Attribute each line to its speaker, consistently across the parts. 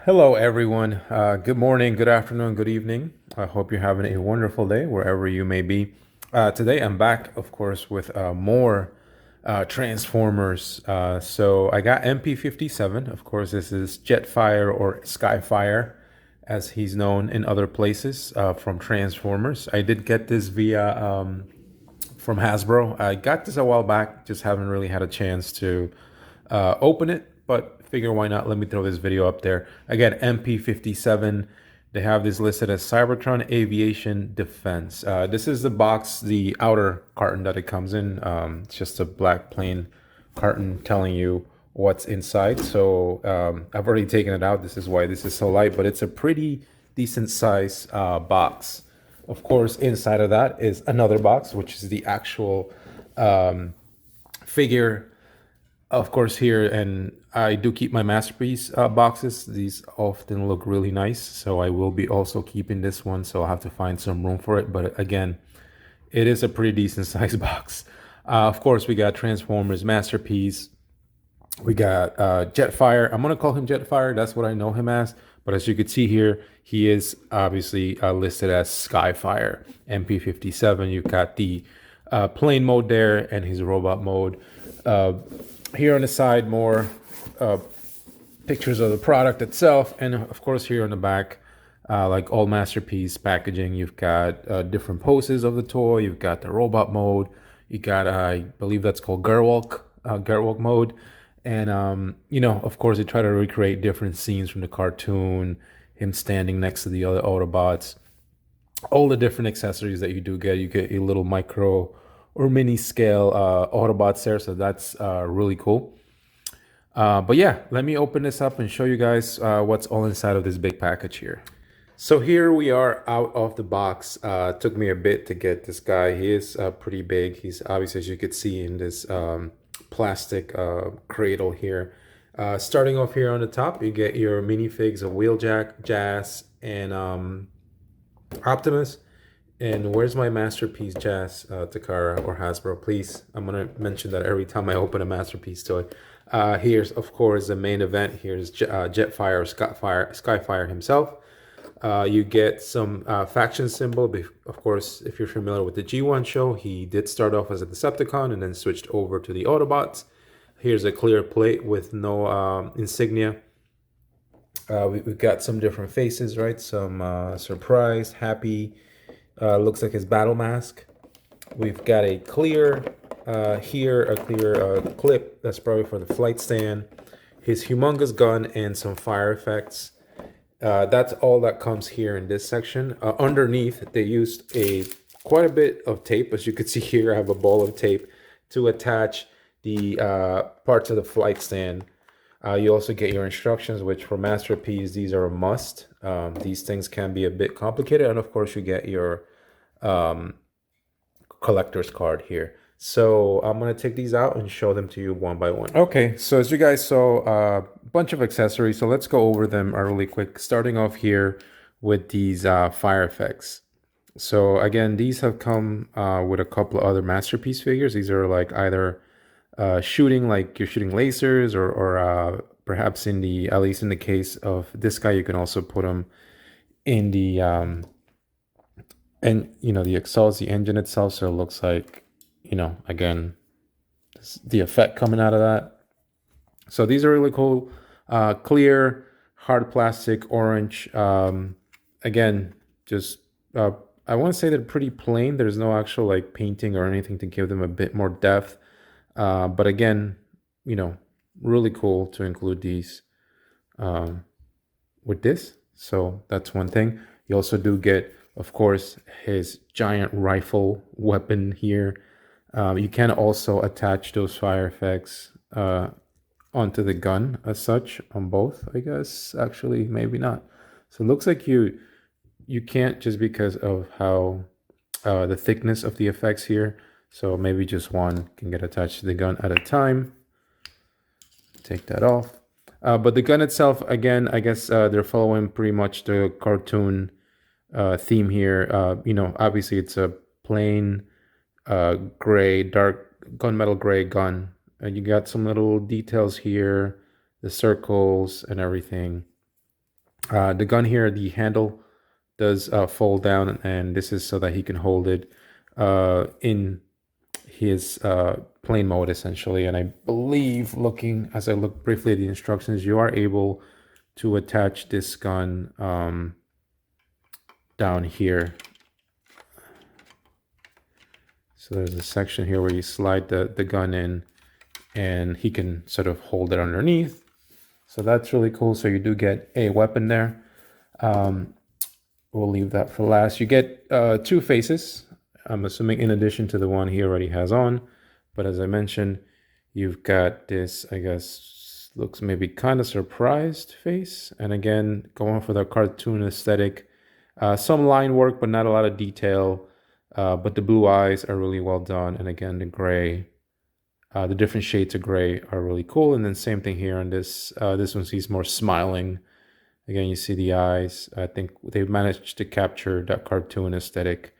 Speaker 1: Hello, everyone. Good morning, good afternoon, good evening. I hope you're having a wonderful day wherever you may be. Today, I'm back, of course, with more Transformers. So I got MP-57. Of course, this is Jetfire or Skyfire, as he's known in other places from Transformers. I did get this via from Hasbro. I got this a while back, just haven't really had a chance to open it, but figure why not? Let me throw this video up there. Again, MP-57. They have this listed as Cybertron Aviation Defense. This is the box, the outer carton that it comes in. It's just a black plain carton telling you what's inside. So I've already taken it out. This is why this is so light, but it's a pretty decent size box. Of course, inside of that is another box, which is the actual figure. Of course, here, and I do keep my masterpiece boxes. These often look really nice, so I will be also keeping this one. So I'll have to find some room for it. But again, it is a pretty decent size box. Of course, we got Transformers masterpiece. We got Jetfire. I'm gonna call him Jetfire. That's what I know him as. But as you can see here, he is obviously listed as Skyfire MP-57. You've got the plane mode there and his robot mode. Here on the side, more pictures of the product itself, and of course here on the back, like all masterpiece packaging, you've got different poses of the toy. You've got the robot mode. You got, I believe that's called Gerwalk mode. And, you know, of course, they try to recreate different scenes from the cartoon, him standing next to the other Autobots, all the different accessories that you do get. You get a little micro or mini scale Autobots there, so that's really cool. But yeah, let me open this up and show you guys what's all inside of this big package here. So here we are out of the box. Took me a bit to get this guy. He is pretty big. He's obviously, as you could see, in this plastic cradle here. Starting off here on the top, you get your minifigs of Wheeljack, Jazz, and Optimus. And where's my masterpiece, Jazz, Takara or Hasbro? Please, I'm gonna mention that every time I open a masterpiece toy. Here's, of course, the main event. Here's Jetfire or Skyfire himself. You get some faction symbol. Of course, if you're familiar with the G1 show, he did start off as a Decepticon and then switched over to the Autobots. Here's a clear plate with no insignia. We've got some different faces, right? Some surprise, happy. Looks like his battle mask. We've got a clear clip that's probably for the flight stand. His humongous gun and some fire effects. That's all that comes here in this section. Underneath, they used quite a bit of tape. As you can see here, I have a ball of tape to attach the parts of the flight stand. You also get your instructions, which for Masterpiece, these are a must. These things can be a bit complicated. And of course, you get your collector's card here. So I'm going to take these out and show them to you one by one. Okay, so as you guys saw, a bunch of accessories. So let's go over them really quick, starting off here with these fire effects. So again, these have come with a couple of other Masterpiece figures. These are like either shooting, like you're shooting lasers, or perhaps at least in the case of this guy, you can also put them in the and you know, the exhaust, the engine itself. So it looks like, you know, again, the effect coming out of that. So these are really cool. Clear, hard plastic, orange. Again, just I want to say they're pretty plain. There's no actual like painting or anything to give them a bit more depth. But again, you know, really cool to include these with this. So that's one thing. You also do get, of course, his giant rifle weapon here. You can also attach those fire effects onto the gun as such on both, I guess. Actually, maybe not. So it looks like you can't, just because of how the thickness of the effects here. So maybe just one can get attached to the gun at a time. Take that off. But the gun itself, again, I guess they're following pretty much the cartoon theme here. You know, obviously it's a plain gray, dark gunmetal gray gun. And you got some little details here, the circles and everything. The gun here, the handle does fold down, and this is so that he can hold it in his plane mode essentially. And I believe, looking as I look briefly at the instructions, you are able to attach this gun down here. So there's a section here where you slide the gun in and he can sort of hold it underneath. So that's really cool. So you do get a weapon there. We'll leave that for last. You get 2 faces, I'm assuming, in addition to the one he already has on. But as I mentioned, you've got this, I guess, looks maybe kind of surprised face. And again, going for the cartoon aesthetic. Some line work, but not a lot of detail. But the blue eyes are really well done. And again, the gray, the different shades of gray are really cool. And then same thing here on this. This one sees more smiling. Again, you see the eyes. I think they've managed to capture that cartoon aesthetic.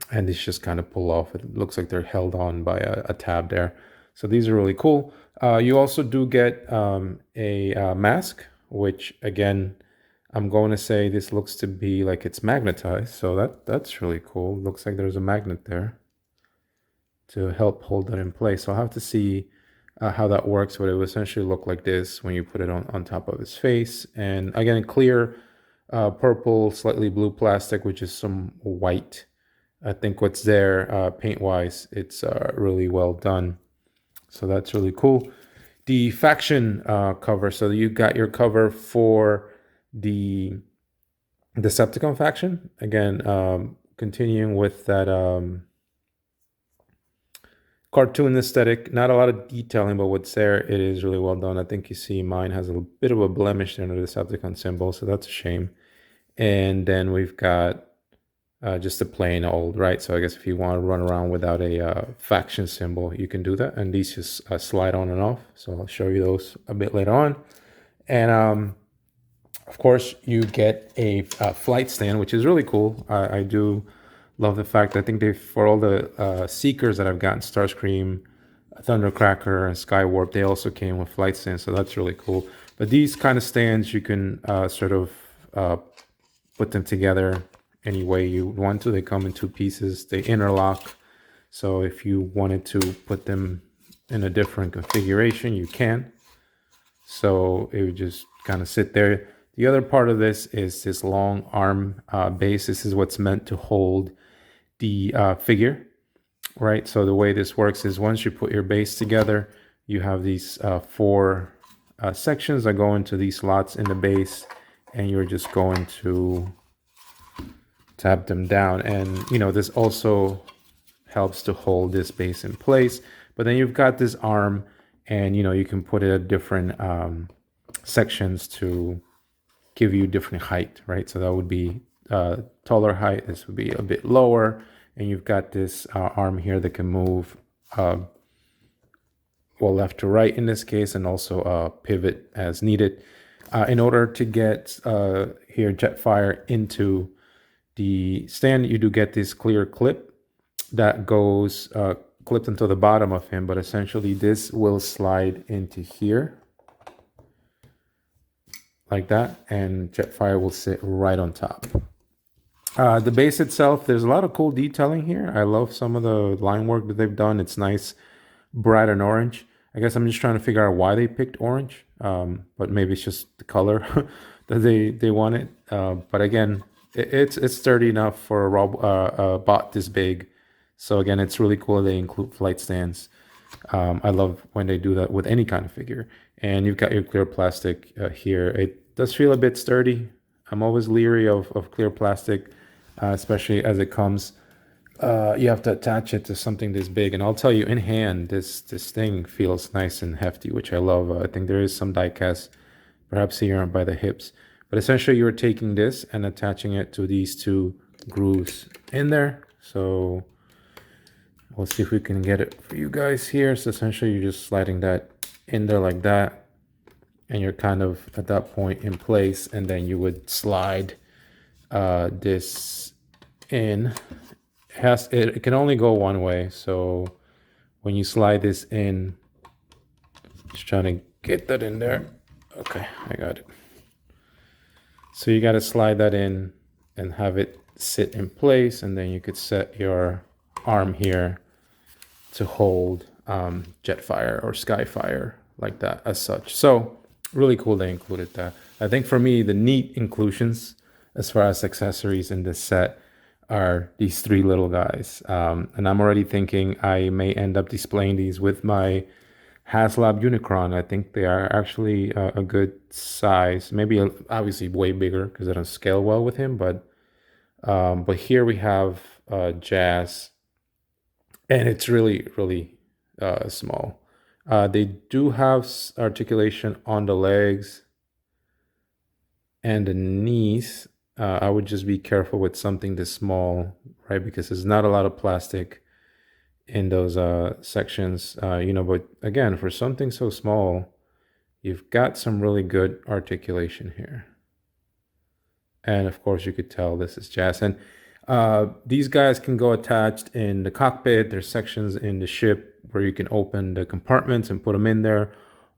Speaker 1: And these just kind of pull off. It looks like they're held on by a tab there. So these are really cool. You also do get a mask, which again, I'm going to say this looks to be like it's magnetized. So that's really cool. Looks like there's a magnet there to help hold that in place. So I'll have to see how that works, but it will essentially look like this when you put it on top of his face. And again, clear purple, slightly blue plastic, which is some white. I think what's there paint-wise, it's really well done. So that's really cool. The faction cover, so you got your cover for the Decepticon faction. Again, continuing with that cartoon aesthetic, not a lot of detailing, but what's there, it is really well done. I think you see mine has a bit of a blemish there under the Decepticon symbol, so that's a shame. And then we've got just a plain old, right? So I guess if you want to run around without a faction symbol, you can do that. And these just slide on and off. So I'll show you those a bit later on. And of course, you get a flight stand, which is really cool. I do love the fact, I think for all the Seekers that I've gotten, Starscream, Thundercracker, and Skywarp, they also came with flight stands, so that's really cool. But these kind of stands, you can sort of put them together any way you want to. They come in 2 pieces, they interlock. So if you wanted to put them in a different configuration, you can. So it would just kind of sit there. The other part of this is this long arm base. This is what's meant to hold the figure, right? So the way this works is once you put your base together, you have these 4 sections that go into these slots in the base, and you're just going to tap them down. And, you know, this also helps to hold this base in place. But then you've got this arm, and, you know, you can put it at different sections to give you different height, right? So that would be taller height. This would be a bit lower. And you've got this arm here that can move well, left to right in this case, and also pivot as needed. In order to get here Jetfire into the stand, you do get this clear clip that goes clipped into the bottom of him, but essentially this will slide into here like that, and Jetfire will sit right on top. The base itself, there's a lot of cool detailing here. I love some of the line work that they've done. It's nice, bright and orange. I guess I'm just trying to figure out why they picked orange, but maybe it's just the color that they wanted. But again, it's sturdy enough for a bot this big. So again, it's really cool they include flight stands. I love when they do that with any kind of figure. And you've got your clear plastic here. It does feel a bit sturdy. I'm always leery of clear plastic, especially as it comes. You have to attach it to something this big. And I'll tell you, in hand, this thing feels nice and hefty, which I love. I think there is some die cast, perhaps here by the hips. But essentially, you're taking this and attaching it to these 2 grooves in there. So we'll see if we can get it for you guys here. So essentially, you're just sliding that in there like that. And you're kind of at that point in place. And then you would slide this in. It can only go one way. So when you slide this in, just trying to get that in there. Okay, I got it. So you got to slide that in and have it sit in place, and then you could set your arm here to hold Jetfire or Skyfire like that as such. So really cool they included that. I think for me, the neat inclusions as far as accessories in this set are these three little guys. And I'm already thinking I may end up displaying these with my HasLab Unicron. I think they are actually a good size, maybe obviously way bigger because they don't scale well with him. But here we have Jazz, and it's really, really small. They do have articulation on the legs and the knees. I would just be careful with something this small, right? Because there's not a lot of plastic in those sections, but again, for something so small, you've got some really good articulation here. And of course, you could tell this is Jazz. And these guys can go attached in the cockpit. There's sections in the ship where you can open the compartments and put them in there.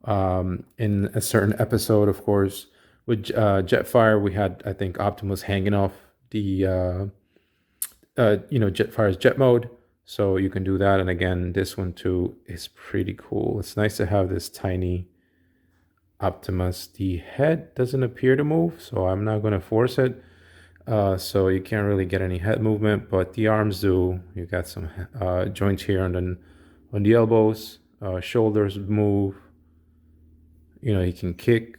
Speaker 1: In a certain episode, of course, with Jetfire, we had, I think, Optimus hanging off the, Jetfire's jet mode. So you can do that. And again, this one too is pretty cool. It's nice to have this tiny Optimus. The head doesn't appear to move, so I'm not going to force it. So you can't really get any head movement, but the arms do. You got some joints here on the elbows. Shoulders move. You can kick.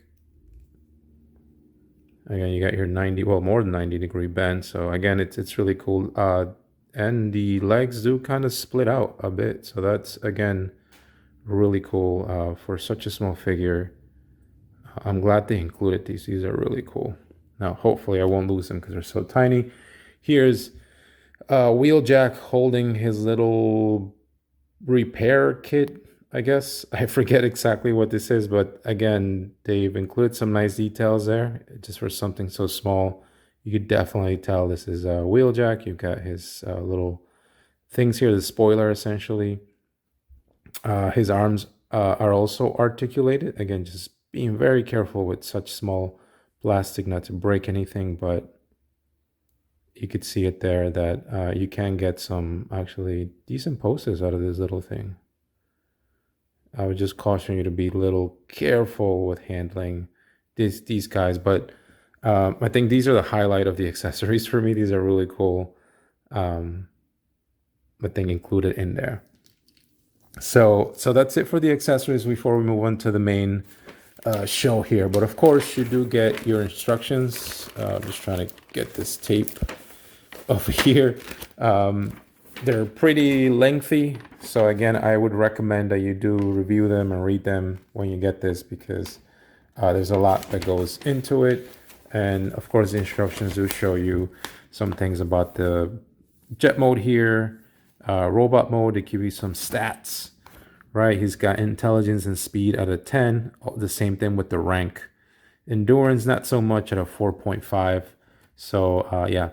Speaker 1: Again, you got your 90, well, more than 90-degree bend. So again, it's really cool. And the legs do kind of split out a bit. So that's, again, really cool for such a small figure. I'm glad they included these. These are really cool. Now, hopefully I won't lose them because they're so tiny. Here's Wheeljack holding his little repair kit, I guess. I forget exactly what this is, but again, they've included some nice details there. Just for something so small, you could definitely tell this is Wheeljack. You've got his little things here, the spoiler essentially. His arms are also articulated. Again, just being very careful with such small plastic not to break anything, but you could see it there that you can get some actually decent poses out of this little thing. I would just caution you to be a little careful with handling these guys, but I think these are the highlight of the accessories for me. These are really cool. I think included in there. So that's it for the accessories before we move on to the main show here. But of course, you do get your instructions. I'm just trying to get this tape over here. They're pretty lengthy. So again, I would recommend that you do review them and read them when you get this, because there's a lot that goes into it. And of course, the instructions do show you some things about the jet mode here, robot mode. They give you some stats, right? He's got intelligence and speed at a 10. The same thing with the rank. Endurance, not so much, at a 4.5. So yeah.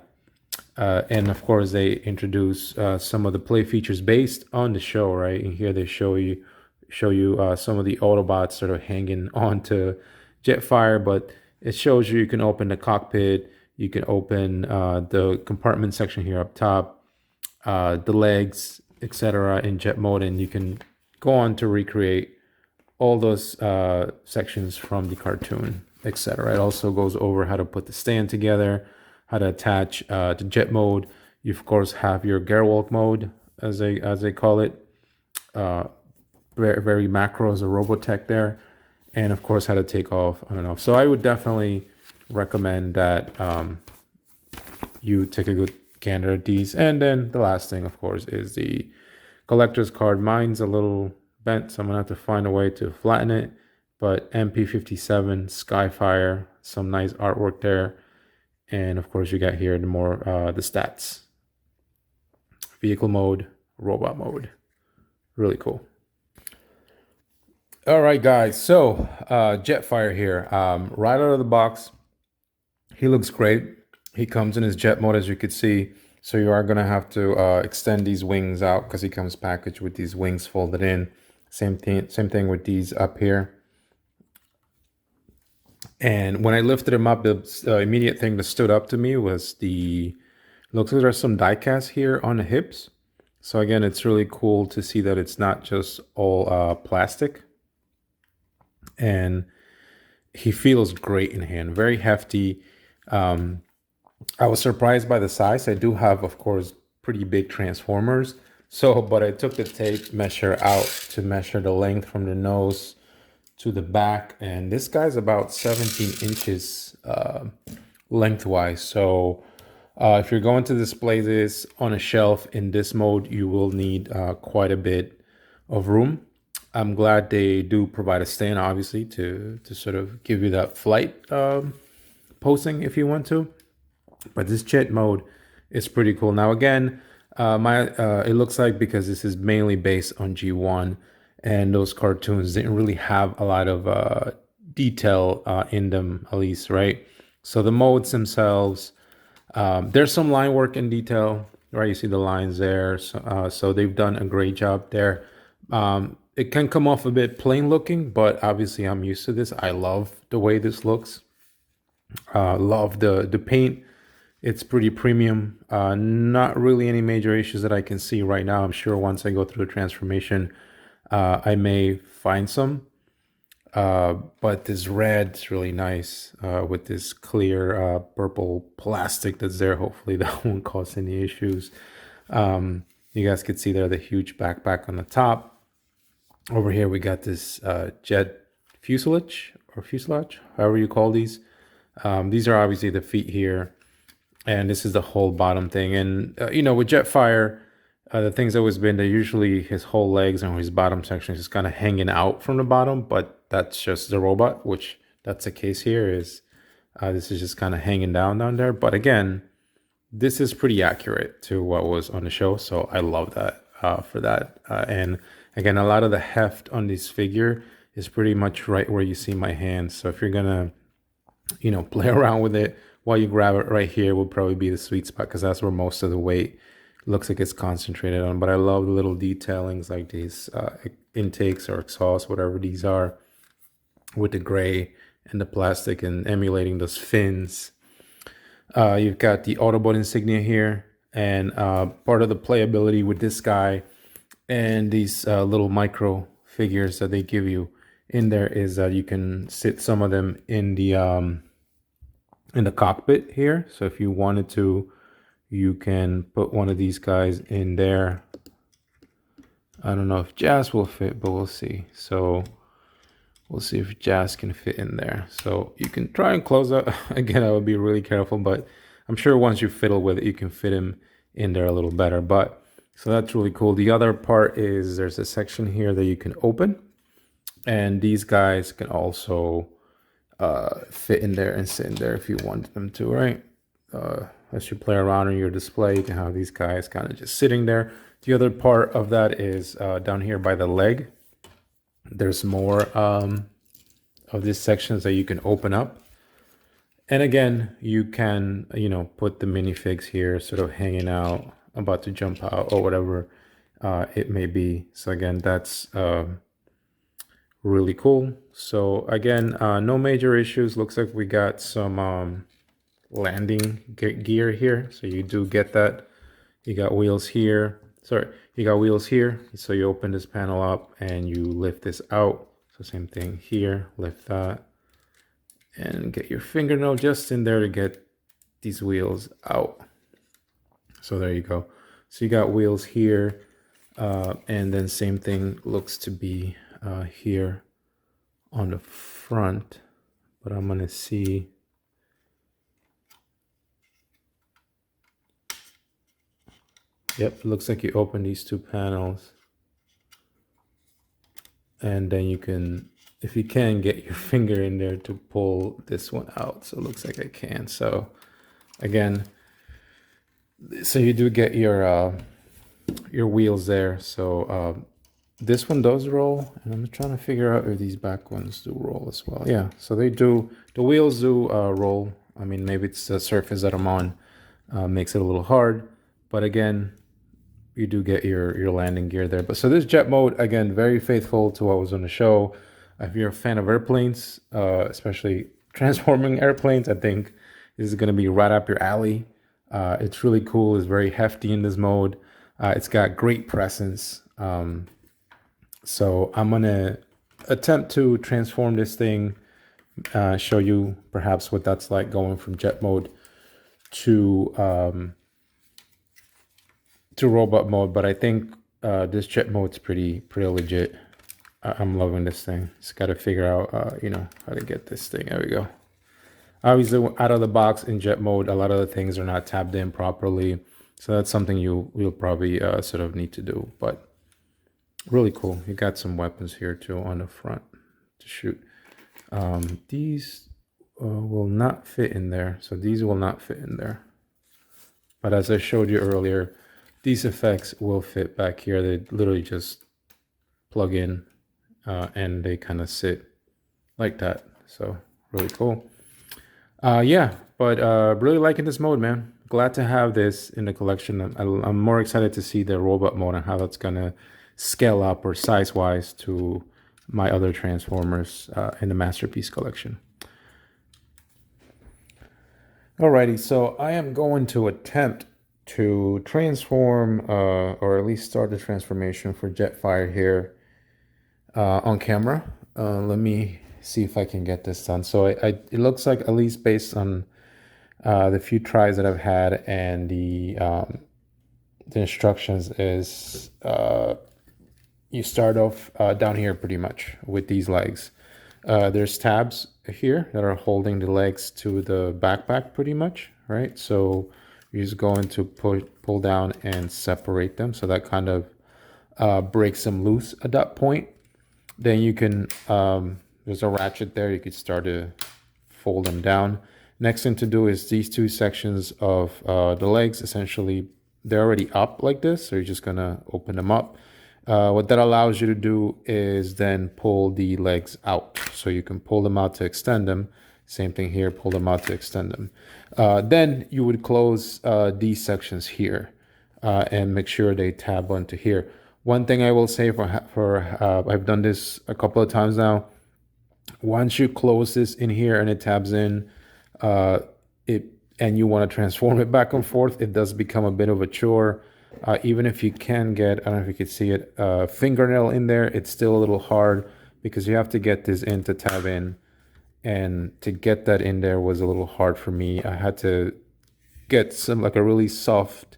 Speaker 1: And of course, they introduce some of the play features based on the show, right? And here they show you some of the Autobots sort of hanging on to Jetfire, but it shows you can open the cockpit, you can open the compartment section here up top, the legs, etc. in jet mode, and you can go on to recreate all those sections from the cartoon, etc. It also goes over how to put the stand together, how to attach to jet mode. You of course have your Gerwalk mode, as they call it. Very, very macro as a Robotech there. And of course how to take off on and off. So I would definitely recommend that you take a good gander at these. And then the last thing, of course, is the collector's card. Mine's a little bent, so I'm gonna have to find a way to flatten it. But MP-57, Skyfire, some nice artwork there. And of course, you got here the stats. Vehicle mode, robot mode. Really cool. All right, guys. So Jetfire here. Right out of the box, he looks great. He comes in his jet mode, as you could see. So you are going to have to extend these wings out because he comes packaged with these wings folded in. Same thing with these up here. And when I lifted him up, the immediate thing that stood up to me was the, looks like there's some die cast here on the hips. So again, it's really cool to see that it's not just all plastic. And he feels great in hand, very hefty. I was surprised by the size. I do have, of course, pretty big transformers. So, but I took the tape measure out to measure the length from the nose to the back. And this guy's about 17 inches lengthwise. So if you're going to display this on a shelf in this mode, you will need quite a bit of room. I'm glad they do provide a stand, obviously, to sort of give you that flight posing if you want to. But this jet mode is pretty cool. Now again, it looks like because this is mainly based on G1 and those cartoons didn't really have a lot of detail in them, at least, right? So the modes themselves, there's some line work in detail, right? You see the lines there. So they've done a great job there. It can come off a bit plain looking, but obviously I'm used to this. I love the way this looks. Love the paint. It's pretty premium. Not really any major issues that I can see right now. I'm sure once I go through the transformation, I may find some. But this red is really nice with this clear purple plastic that's there. Hopefully that won't cause any issues. You guys could see there the huge backpack on the top. Over here we got this jet fuselage, however you call these. These are obviously the feet here. And this is the whole bottom thing. And, you know, with Jetfire, the thing's always been that usually his whole legs and his bottom section is just kind of hanging out from the bottom. But that's just the robot, which that's the case here is this is just kind of hanging down there. But again, this is pretty accurate to what was on the show. So I love that for that. And again, a lot of the heft on this figure is pretty much right where you see my hands. So if you're going to, you know, play around with it, while you grab it right here will probably be the sweet spot because that's where most of the weight looks like it's concentrated on. But I love the little detailings like these intakes or exhausts, whatever these are, with the gray and the plastic and emulating those fins. You've got the Autobot insignia here, and part of the playability with this guy and these little micro figures that they give you in there is that you can sit some of them in the cockpit here. So if you wanted to, you can put one of these guys in there. I don't know if Jazz will fit, but we'll see. So we'll see if Jazz can fit in there. So you can try and close that. Again, I would be really careful, but I'm sure once you fiddle with it, you can fit him in there a little better. But so that's really cool. The other part is there's a section here that you can open, and these guys can also fit in there and sit in there if you want them to, right? As you play around on your display, you can have these guys kind of just sitting there. The other part of that is down here by the leg. There's more of these sections that you can open up. And again, you can, you know, put the minifigs here sort of hanging out, about to jump out or whatever it may be. So again, that's really cool. So again, no major issues. Looks like we got some landing gear here. So you do get that. You got wheels here. Sorry, you got wheels here. So you open this panel up and you lift this out. So same thing here, lift that and get your fingernail just in there to get these wheels out. So there you go. So you got wheels here. And then same thing looks to be here on the front, but I'm gonna see. Yep, looks like you open these two panels and then you can, if you can, get your finger in there to pull this one out. So it looks like I can. So again, so you do get your wheels there. So this one does roll, and I'm trying to figure out if these back ones do roll as well. Yeah, so they do. The wheels do roll. I mean, maybe it's the surface that I'm on makes it a little hard, but again, you do get your landing gear there. But so this jet mode, again, very faithful to what was on the show. If you're a fan of airplanes, especially transforming airplanes, I think this is going to be right up your alley. It's really cool. It's very hefty in this mode. It's got great presence. So I'm going to attempt to transform this thing, show you perhaps what that's like going from jet mode to robot mode. But I think this jet mode's pretty legit. I'm loving this thing. Just got to figure out, how to get this thing. There we go. Obviously, out of the box in jet mode, a lot of the things are not tabbed in properly. So that's something you'll probably sort of need to do. But really cool. You got some weapons here too on the front to shoot. These will not fit in there. So these will not fit in there. But as I showed you earlier, these effects will fit back here. They literally just plug in and they kind of sit like that. So really cool. Yeah, but really liking this mode, man. Glad to have this in the collection. I'm more excited to see the robot mode and how that's gonna scale up or size wise to my other Transformers in the Masterpiece collection. Alrighty, so I am going to attempt to transform or at least start the transformation for Jetfire here on camera. Let me see if I can get this done. So it looks like, at least based on the few tries that I've had and the instructions, is you start off down here pretty much with these legs. There's tabs here that are holding the legs to the backpack pretty much, right? So you're just going to pull down and separate them. So that kind of breaks them loose at that point. Then you can, there's a ratchet there. You could start to fold them down. Next thing to do is these two sections of the legs, essentially, they're already up like this. So you're just gonna open them up. What that allows you to do is then pull the legs out. So you can pull them out to extend them. Same thing here, pull them out to extend them. Then you would close these sections here and make sure they tab onto here. One thing I will say I've done this a couple of times now. Once you close this in here and it tabs in, and you want to transform it back and forth, it does become a bit of a chore. Even if you can get, I don't know if you can see it, fingernail in there, it's still a little hard because you have to get this in to tab in. And to get that in there was a little hard for me. I had to get like a really soft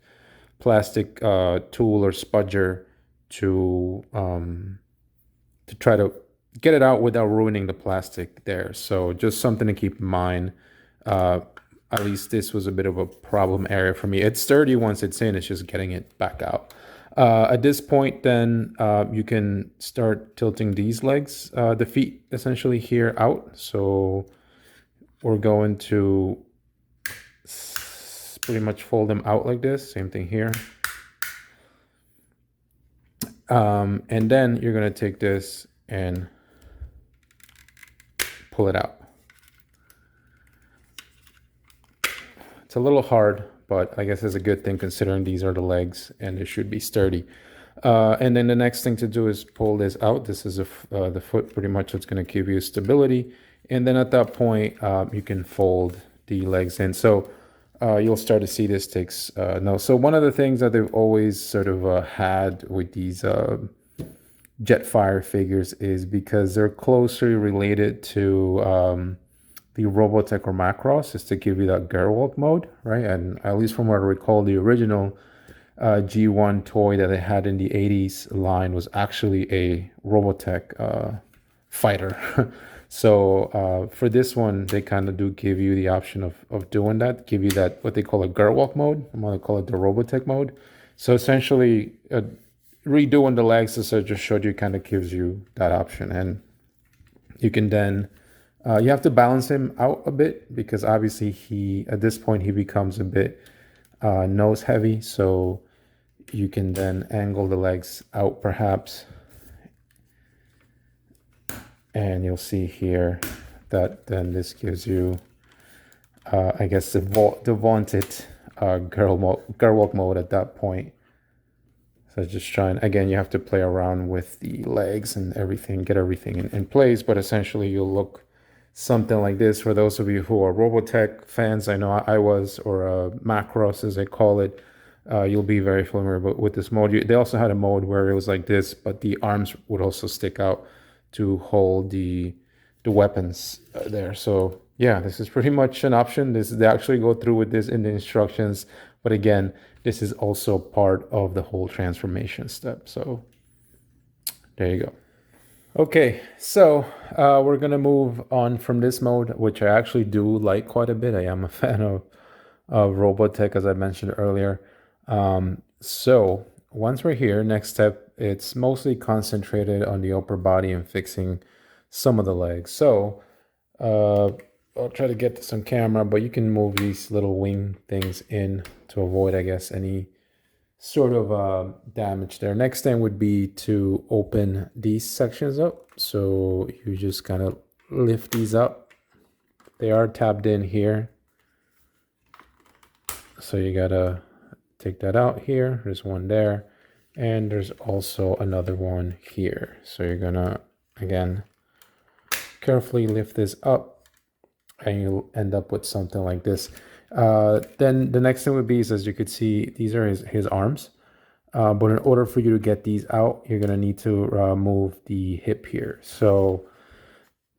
Speaker 1: plastic tool or spudger to try to get it out without ruining the plastic there. So just something to keep in mind. At least this was a bit of a problem area for me. It's sturdy once it's in, it's just getting it back out. At this point, then you can start tilting these legs, the feet essentially here out. So we're going to pretty much fold them out like this. Same thing here. And then you're going to take this and pull it out. It's a little hard, but I guess it's a good thing considering these are the legs and it should be sturdy. And then the next thing to do is pull this out. This is the foot pretty much that's going to give you stability. And then at that point, you can fold the legs in. So you'll start to see this takes no. So one of the things that they've always sort of had with these Jetfire figures is because they're closely related to the Robotech or Macross, is to give you that Gerwalk mode, right? And at least from what I recall, the original G1 toy that they had in the 80s line was actually a Robotech fighter. So for this one, they kind of do give you the option of doing that, give you that, what they call a Gerwalk mode. I'm going to call it the Robotech mode. So essentially, redoing the legs, as I just showed you, kind of gives you that option. And you can then, you have to balance him out a bit because obviously at this point, he becomes a bit nose heavy. So you can then angle the legs out perhaps. And you'll see here that then this gives you, I guess, the vaunted Gerwalk mode at that point. So just trying, again, you have to play around with the legs and everything, get everything in place, but essentially you'll look something like this. For those of you who are Robotech fans, I know I was, or Macross as they call it, you'll be very familiar with this mode. They also had a mode where it was like this, but the arms would also stick out to hold the weapons there. So yeah, this is pretty much an option. They actually go through with this in the instructions, but again, this is also part of the whole transformation step. So there you go. Okay, so we're gonna move on from this mode, which I actually do like quite a bit. I am a fan of Robotech, as I mentioned earlier. So once we're here, next step, it's mostly concentrated on the upper body and fixing some of the legs. So I'll try to get this on camera, but you can move these little wing things in to avoid, I guess, any sort of damage there. Next thing would be to open these sections up. So you just kind of lift these up. They are tabbed in here. So you gotta take that out here. There's one there. And there's also another one here. So you're gonna, again, carefully lift this up and you'll end up with something like this. Then the next thing would be, is, as you could see, these are his arms. But in order for you to get these out, you're gonna need to move the hip here. So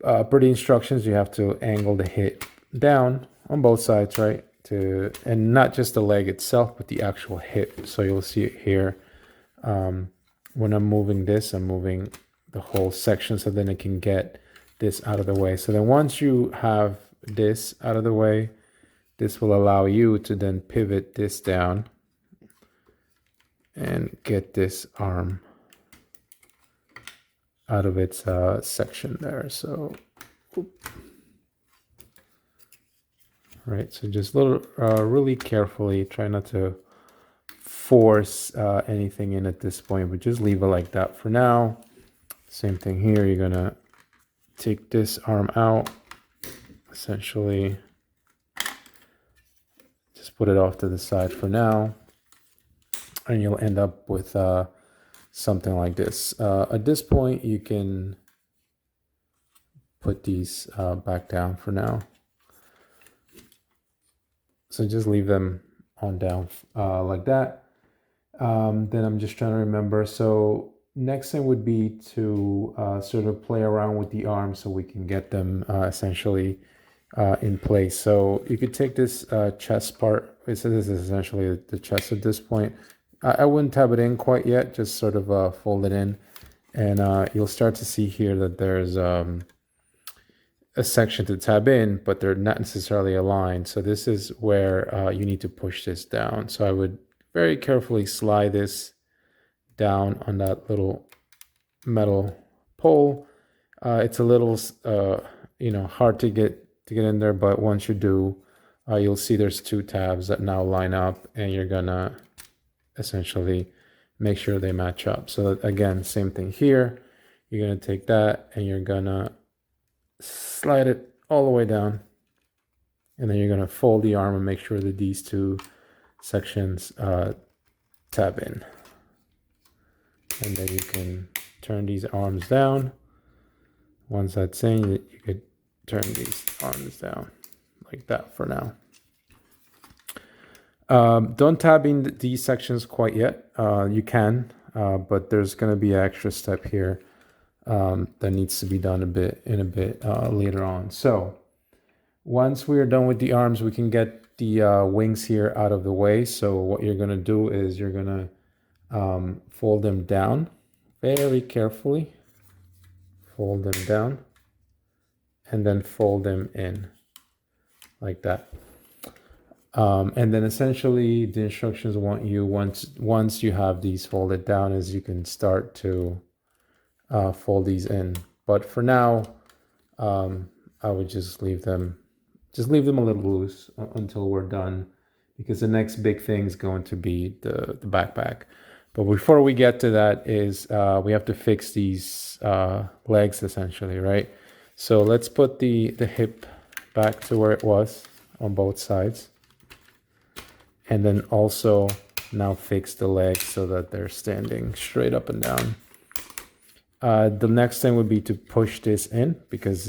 Speaker 1: per the instructions, you have to angle the hip down on both sides, right? And not just the leg itself, but the actual hip. So you'll see it here. When I'm moving this, I'm moving the whole section so then it can get this out of the way. So then once you have this out of the way, this will allow you to then pivot this down and get this arm out of its section there. So, right. So just really carefully, try not to force anything in at this point, but just leave it like that for now. Same thing here. You're gonna take this arm out, essentially. Just put it off to the side for now. And you'll end up with something like this. At this point, you can put these back down for now. So just leave them on down like that. Then I'm just trying to remember. So next thing would be to sort of play around with the arms so we can get them essentially in place. So you could take this chest part. So this is essentially the chest at this point. I wouldn't tab it in quite yet, just sort of fold it in. And you'll start to see here that there's a section to tab in, but they're not necessarily aligned. So this is where you need to push this down. So I would very carefully slide this down on that little metal pole. It's a little, hard to get in there, but once you do, you'll see there's two tabs that now line up, and you're gonna essentially make sure they match up. So again, same thing here. You're gonna take that and you're gonna slide it all the way down, and then you're gonna fold the arm and make sure that these two sections tab in. And then you can turn these arms down. Once that's in, you could turn these arms down like that for now. Don't tab in these sections quite yet. You can, but there's going to be an extra step here that needs to be done a bit later on. So once we are done with the arms, we can get the wings here out of the way. So what you're going to do is you're going to fold them down very carefully. Fold them down and then fold them in like that. And then essentially the instructions want you, once you have these folded down, is you can start to fold these in. But for now, I would just leave them a little loose until we're done, because the next big thing is going to be the backpack. But before we get to that is we have to fix these legs essentially, right? So let's put the hip back to where it was on both sides. And then also now fix the legs so that they're standing straight up and down. The next thing would be to push this in, because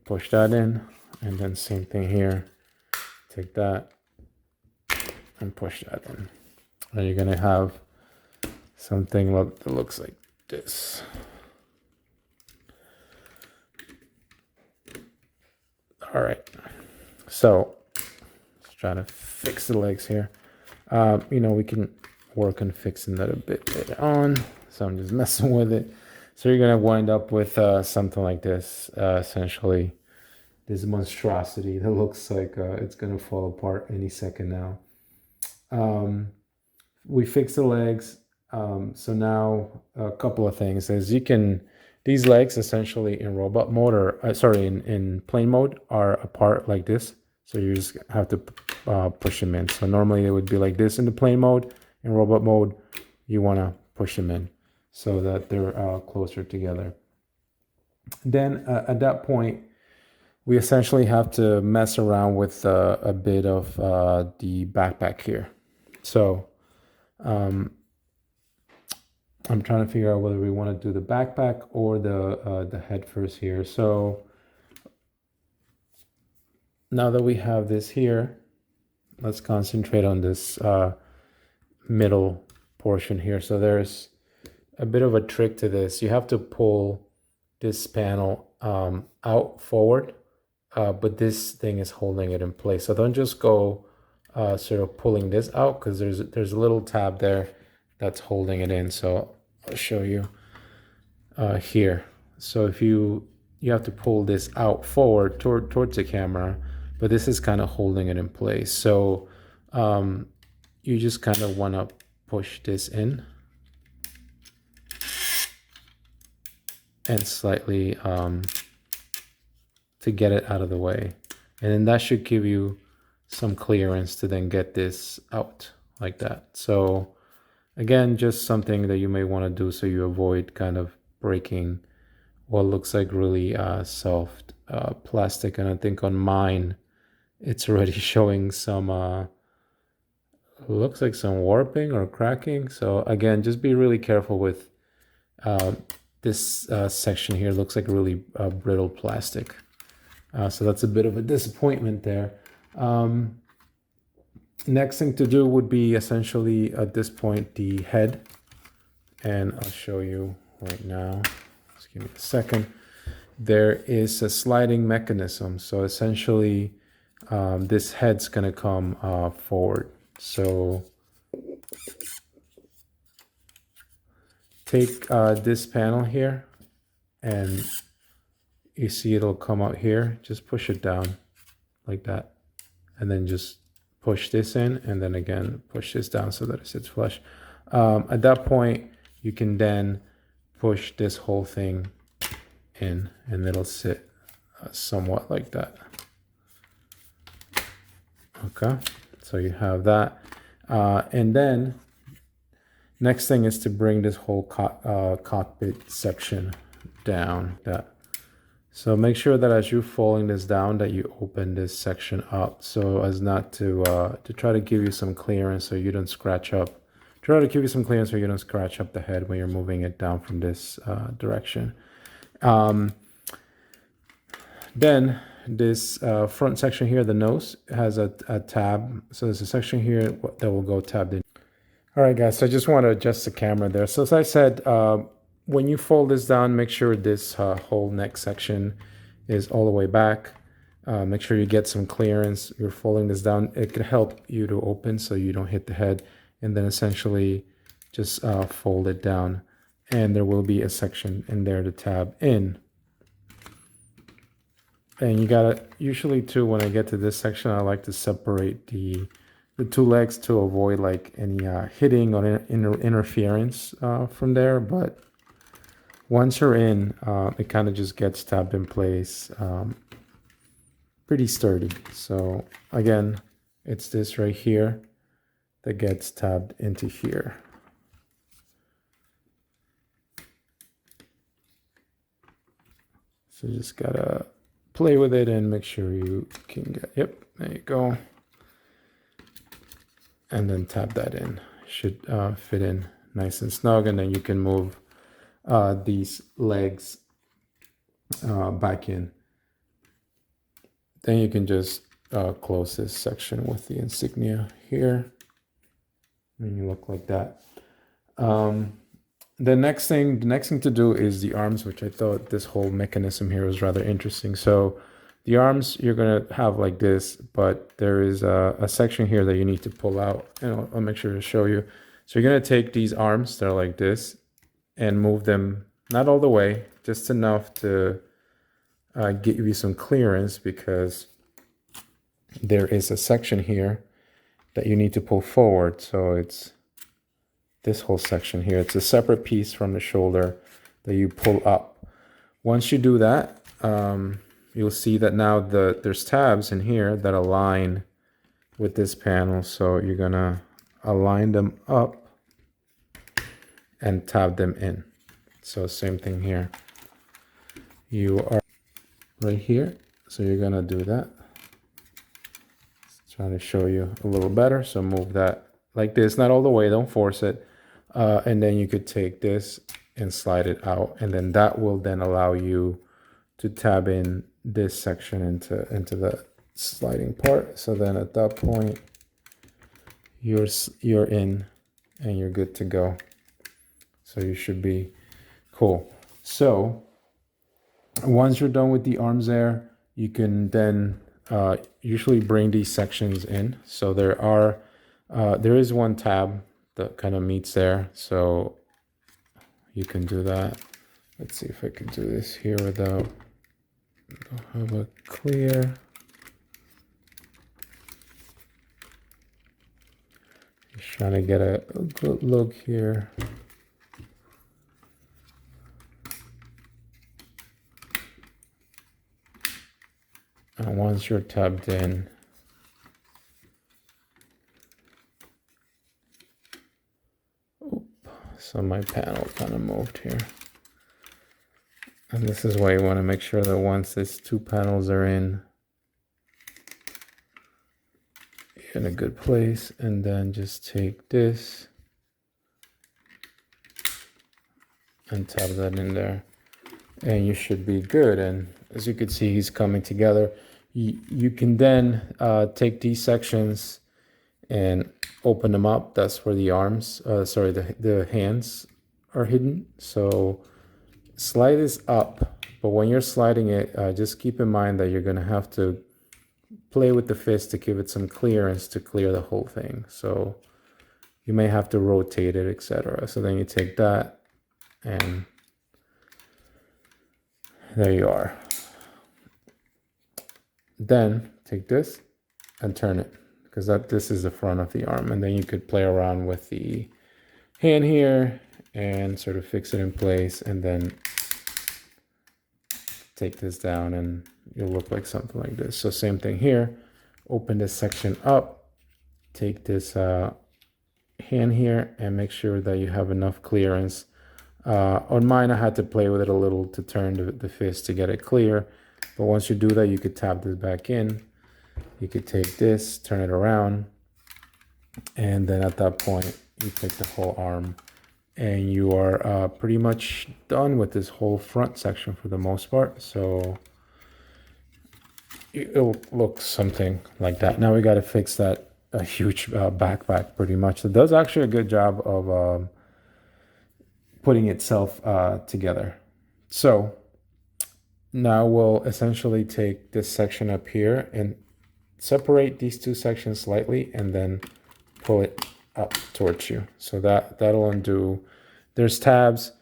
Speaker 1: push that in, and then same thing here. Take that and push that in. And you're gonna have something that looks like this. All right, so let's try to fix the legs here. You know, we can work on fixing that a bit later on. So I'm just messing with it. So you're gonna wind up with something like this, essentially this monstrosity that looks like it's gonna fall apart any second now. We fixed the legs. So now a couple of things is these legs essentially in robot mode or in plane mode are apart like this. So you just have to push them in. So normally it would be like this in the plane mode. In robot mode, you want to push them in so that they're closer together. Then at that point, we essentially have to mess around with a bit of the backpack here. So I'm trying to figure out whether we want to do the backpack or the head first here. So now that we have this here, let's concentrate on this middle portion here. So there's a bit of a trick to this. You have to pull this panel out forward, but this thing is holding it in place. So don't just go sort of pulling this out, because there's a little tab there that's holding it in. So I'll show you here. So if you have to pull this out forward towards the camera, but this is kind of holding it in place. So you just kind of want to push this in and slightly to get it out of the way. And then that should give you some clearance to then get this out like that. So again, just something that you may want to do so you avoid kind of breaking what looks like really soft plastic. And I think on mine, it's already showing some, looks like some warping or cracking. So again, just be really careful with this section here. Looks like really brittle plastic. So that's a bit of a disappointment there. Next thing to do would be essentially at this point the head, and I'll show you right now. Just give me a second. There is a sliding mechanism. So essentially this head's gonna come forward. So take this panel here, and you see it'll come out here. Just push it down like that, and then just push this in, and then again push this down so that it sits flush. At that point, you can then push this whole thing in, and it'll sit somewhat like that. Okay, so you have that, and then next thing is to bring this whole cockpit section down. So make sure that as you're folding this down, that you open this section up so as not to try to give you some clearance so you don't scratch up. Try to give you some clearance so you don't scratch up the head when you're moving it down from this direction. Then this front section here, the nose, has a tab. So there's a section here that will go tabbed in. All right, guys, so I just want to adjust the camera there. So as I said, when you fold this down, make sure this whole neck section is all the way back. Make sure you get some clearance. You're folding this down. It could help you to open so you don't hit the head. And then essentially just fold it down. And there will be a section in there to tab in. And you gotta, usually too, when I get to this section, I like to separate the two legs to avoid like any hitting or interference from there. But once you're in, it kind of just gets tabbed in place pretty sturdy. So again, it's this right here that gets tabbed into here. So just gotta play with it and make sure you can get, yep, there you go. And then tab that in. Should fit in nice and snug, and then you can move these legs back in Then you can just close this section with the insignia here. And you look like that. The next thing to do is the arms, which I thought this whole mechanism here was rather interesting. So the arms you're gonna have like this, but there is a section here that you need to pull out, and I'll make sure to show you. So you're gonna take these arms that are like this and move them, not all the way, just enough to give you some clearance, because there is a section here that you need to pull forward. So it's this whole section here. It's a separate piece from the shoulder that you pull up. Once you do that, you'll see that now there's tabs in here that align with this panel. So you're gonna align them up and tab them in. So same thing here. You are right here. So you're gonna do that. Trying to show you a little better. So move that like this, not all the way, don't force it. And then you could take this and slide it out, and then that will then allow you to tab in this section into the sliding part. So then at that point, you're in and you're good to go. So you should be cool. So once you're done with the arms there, you can then usually bring these sections in. So there is one tab that kind of meets there, so you can do that. Let's see if I can do this here without have a clear. Just trying to get a good look here. And once you're tabbed in, so my panel kind of moved here. And this is why you want to make sure that once these two panels are in, you're in a good place. And then just take this and tab that in there, and you should be good. And as you can see, he's coming together. You can then take these sections and open them up. That's where the arms, the hands are hidden. So slide this up, but when you're sliding it, just keep in mind that you're gonna have to play with the fist to give it some clearance to clear the whole thing. So you may have to rotate it, etc. So then you take that, and there you are. Then take this and turn it, because this is the front of the arm, and then you could play around with the hand here and sort of fix it in place, and then take this down and you'll look like something like this. So same thing here, open this section up, take this hand here and make sure that you have enough clearance. On mine, I had to play with it a little to turn the fist to get it clear. But once you do that, you could tap this back in. You could take this, turn it around, and then at that point, you take the whole arm, and you are pretty much done with this whole front section for the most part. So it'll look something like that. Now we got to fix that huge backpack pretty much. It does actually a good job of putting itself together. So now we'll essentially take this section up here and separate these two sections slightly, and then pull it up towards you. So that'll undo. There's tabs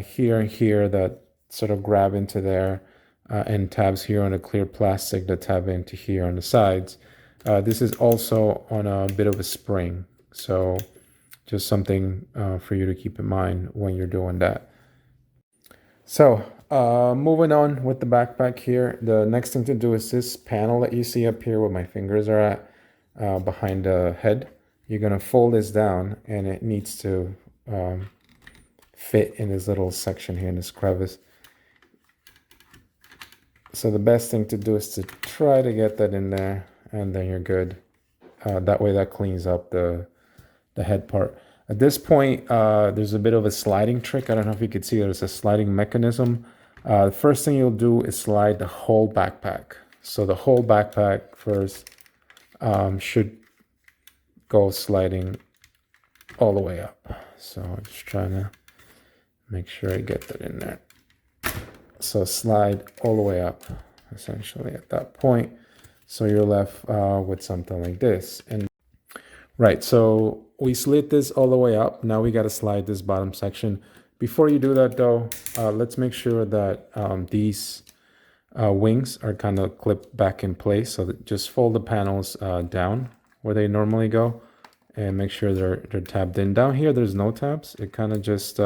Speaker 1: here and here that sort of grab into there, and tabs here on a clear plastic that tab into here on the sides. This is also on a bit of a spring, so just something for you to keep in mind when you're doing that. So moving on with the backpack here, the next thing to do is this panel that you see up here where my fingers are at, behind the head. You're gonna fold this down, and it needs to fit in this little section here in this crevice. So the best thing to do is to try to get that in there, and then you're good. That way that cleans up the head part. At this point, there's a bit of a sliding trick. I don't know if you could see there's a sliding mechanism. The first thing you'll do is slide the whole backpack. So the whole backpack first should go sliding all the way up. So I'm just trying to make sure I get that in there. So slide all the way up, essentially at that point. So you're left with something like this. And right, so we slid this all the way up. Now we got to slide this bottom section. Before you do that though, let's make sure that these wings are kind of clipped back in place. So that just fold the panels down where they normally go and make sure they're tabbed in. Down here, there's no tabs. It kind of just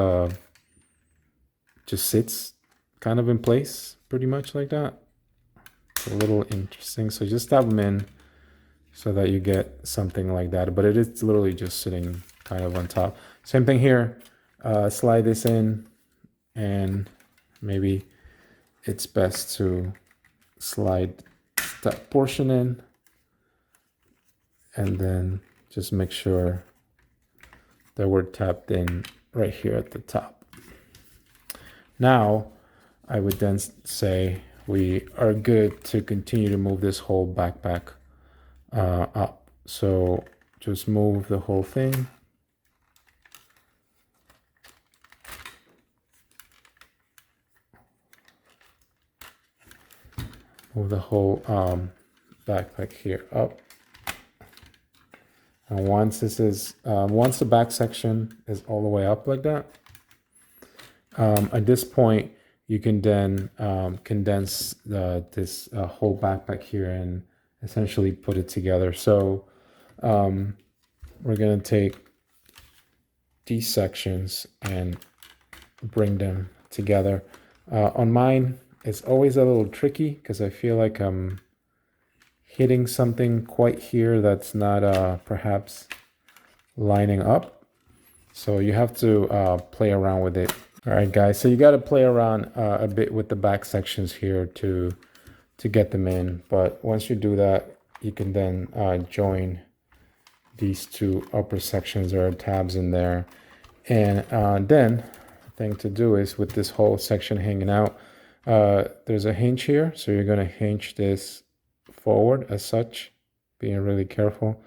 Speaker 1: sits kind of in place pretty much like that. It's a little interesting. So just tab them in so that you get something like that. But it is literally just sitting kind of on top. Same thing here. Slide this in, and maybe it's best to slide that portion in and then just make sure that we're tapped in right here at the top. Now, I would then say we are good to continue to move this whole backpack up. So just move the whole thing. Move the whole backpack here up. And once this is, once the back section is all the way up like that, at this point, you can then condense this whole backpack here and essentially put it together. So we're gonna take these sections and bring them together. On mine, it's always a little tricky because I feel like I'm hitting something quite here that's not perhaps lining up. So you have to play around with it. All right, guys, so you got to play around a bit with the back sections here to get them in. But once you do that, you can then join these two upper sections. There are tabs in there. And then the thing to do is with this whole section hanging out, there's a hinge here. So you're going to hinge this forward as such, being really careful.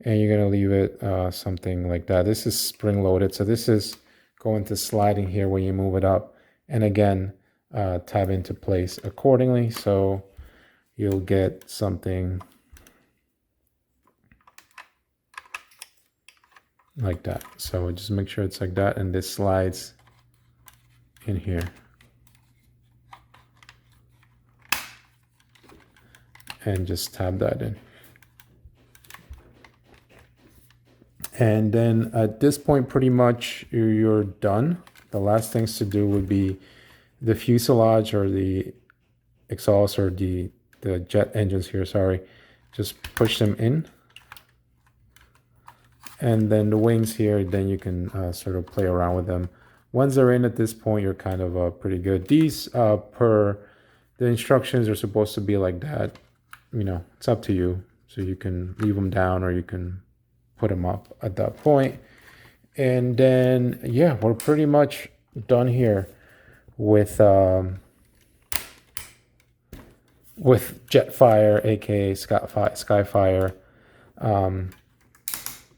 Speaker 1: And you're going to leave it something like that. This is spring loaded. So this is going to sliding here when you move it up, and again tab into place accordingly, so you'll get something like that. So just make sure it's like that, and this slides in here, and just tab that in. And then at this point, pretty much you're done. The last things to do would be the fuselage or the exhaust or the jet engines here, sorry. Just push them in. And then the wings here, then you can sort of play around with them. Once they're in at this point, you're kind of pretty good. These, per the instructions, are supposed to be like that. You know, it's up to you. So you can leave them down or you can put them up at that point. And then yeah, we're pretty much done here with Jetfire, aka Skyfire.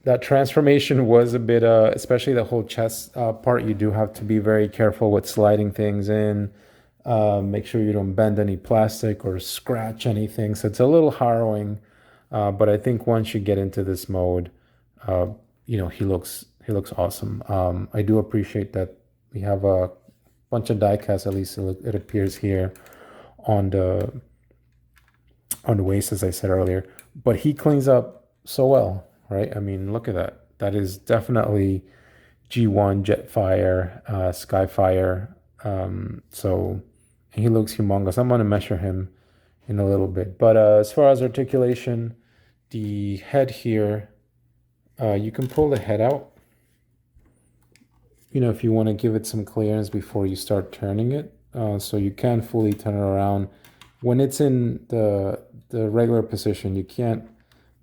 Speaker 1: That transformation was a bit especially the whole chest part. You do have to be very careful with sliding things in. Make sure you don't bend any plastic or scratch anything. So it's a little harrowing, but I think once you get into this mode, you know, he looks awesome. I do appreciate that we have a bunch of die casts, at least it appears here on the waist, as I said earlier. But he cleans up so well, right? I mean, look at that. That is definitely G1 Jetfire, Skyfire. So he looks humongous. I'm going to measure him in a little bit. But as far as articulation, the head here, you can pull the head out, you know, if you want to give it some clearance before you start turning it. So you can fully turn it around. When it's in the regular position, you can't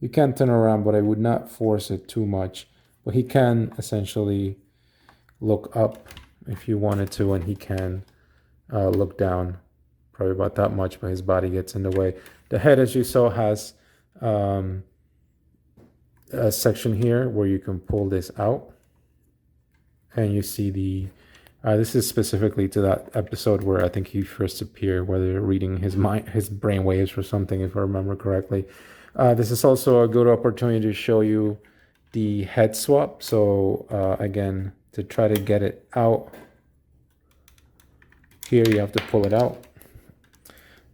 Speaker 1: turn it around, but I would not force it too much. But he can essentially look up if you wanted to, and he can look down probably about that much, but his body gets in the way. The head, as you saw, has a section here where you can pull this out, and you see the this is specifically to that episode where I think he first appeared, where they're reading his mind, his brain waves or something, if I remember correctly. This is also a good opportunity to show you the head swap. So again, to try to get it out, here you have to pull it out.